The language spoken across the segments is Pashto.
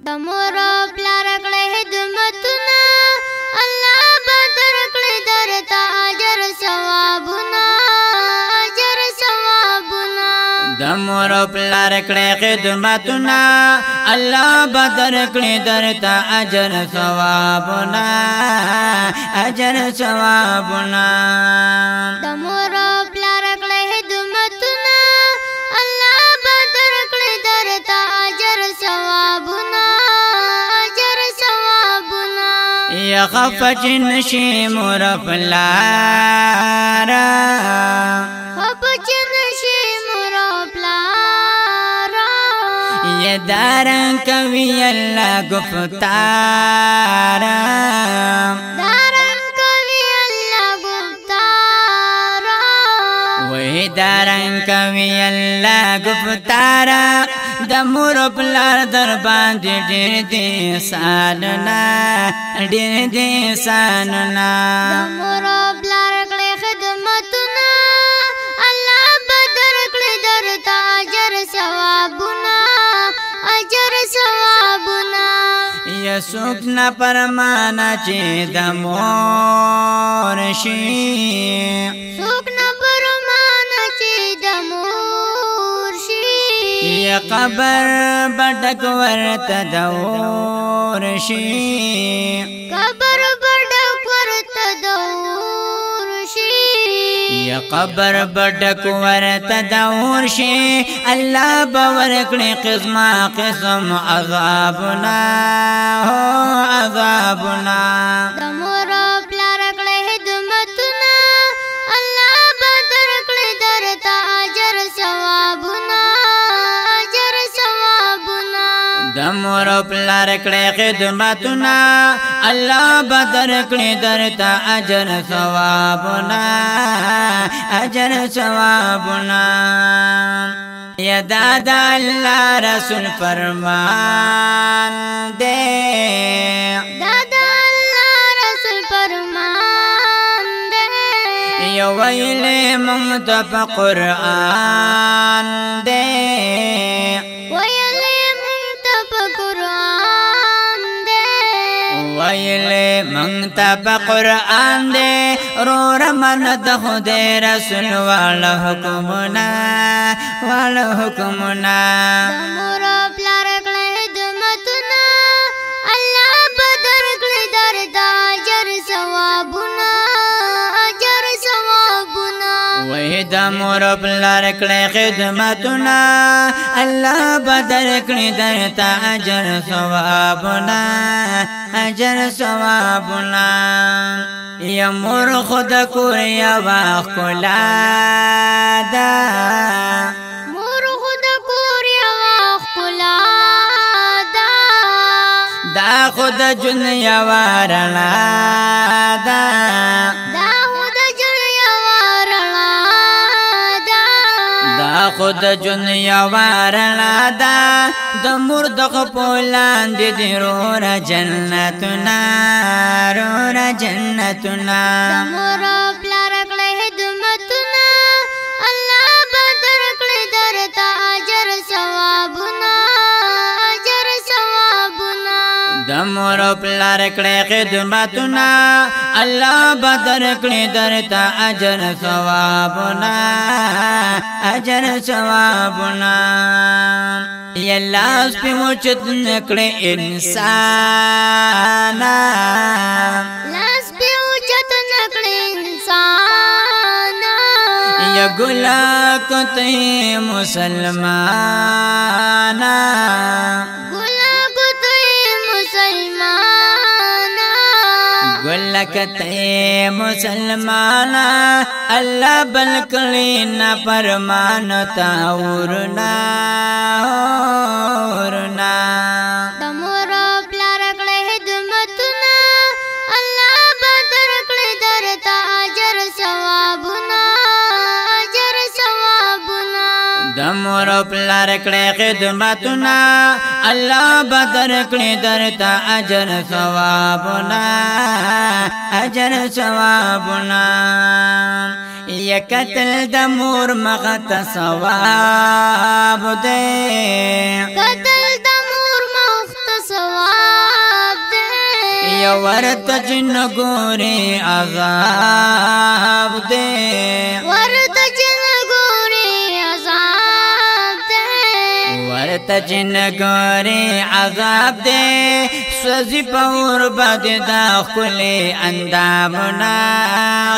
د مور او پلار کړه خدمتونه الله به درکړي درته اجر ثوابونه اجر ثوابونه د مور او پلار کړه خدمتونه الله به درکړي درته اجر ثوابونه اجر ثوابونه د مور او پلار کړه خدمتونه الله به درکړي درته اجر ثوابونه اجر ثوابونه یا خفج نشي مور پلار خفج نشي مور پلار یا دارن کوي الله گفتار دارن کوي الله گفتار وې دارن کوي الله گفتار د مور پلار در باندې ډېر دي سالنا ډېر دي سالنا د مور پلار کړه خدمتونه الله به درکړي درته اجر ثوابونه اجر ثوابونه یا څوک نه پرمانه چې د مور شي څوک نه پرمانه چې د مور شي یا قبر بډک ورته دور شي قبر بډک ورته دور شي یا قبر بډک ورته دور شي الله باور کړي قسمه قسم عذابنا هو عذابنا د مور پلار کړه خدمتونه الله به درکړي درته اجر ثوابونه اجر ثوابونه د مور پلار کړه خدمتونه الله به درکړي درته اجر ثوابونه اجر ثوابونه یا دادا الله رسول فرمان دے دادا الله رسول فرمان دے یا ویلې مونږ ته په قرآن دے ویلې مونږ ته په قرآن دے ویلې مونږ ته په قرآن دے رو رمن د خدای رسول والا حکمنا والا حکمنا د مور پلار کړه خدمتونه الله به درکړي درته اجر ثوابونه اجر ثوابونه وې د مور پلار کړه خدمتونه الله به درکړي درته اجر ثوابونه اجر ثوابونه یا مور خود کور یا واخلا دا مور خود کور یا واخلا دا خود جن یا وارنا دا خود جن یا وارنا دا خود جن یا وارنا دا د مردغ پولان دی رورا جنتنا رورا جنتنا د مور پلار کړه خدمتونه الله به درکړي درته اجر ثوابونه اجر ثوابونه د مور پلار کړه خدمتونه الله به درکړي درته اجر ثوابونه اجر ثوابونه یا لاس په موچت نکړه انسان لاس په اوچت نکړه انسان یا ګلا کوته مسلمان ګلا کوته مسلمان ګلا کوته مسلمان الله بل کړي نه فرمان تا ورنا ورنا د مور پلار کړه خدمتونه الله به درکړي درته اجر ثوابونه اجر ثوابونه د مور پلار کړه خدمتونه الله به درکړي درته اجر ثوابونه اجر ثوابونه یا قتل د مور مغت ثواب دے قتل د مور مغت یا ورته چې نګورې عذاب دې ورته چې نګورې عذاب دې ورته چې نګورې عذاب دې سوځي په اور باندې دا ښکلي اندامونه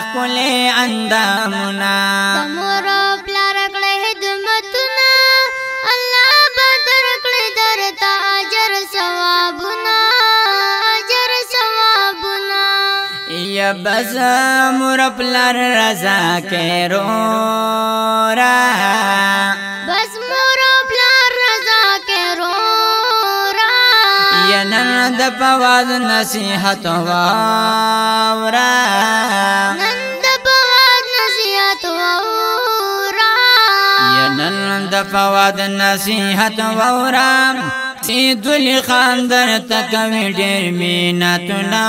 ښکلي اندامونه د مور او پلار کړې خدمتونه الله به درکړي درته اجر ثوابونه اجر ثوابونه یا بس مور پلار رضا کې رورا بس مور او پلار رضا کې رورا یا نن د پواز نصیحت واورا نن د پواز نصیحت واورا یا نن د پواز نصیحت واورا سیدلی خان در تکوی ډیر مینتونه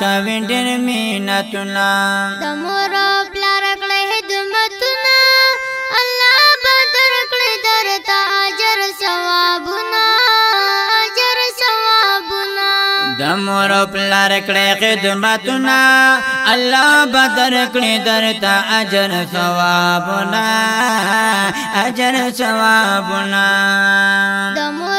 کوي ډیر مینتونه د مور او پلار کړې خدمتونه الله به درکړي درته اجر ثوابونه اجر ثوابونه د مور پلار کړه خدمتونه الله به درکړي درته اجر ثوابونه اجر ثوابونه د مور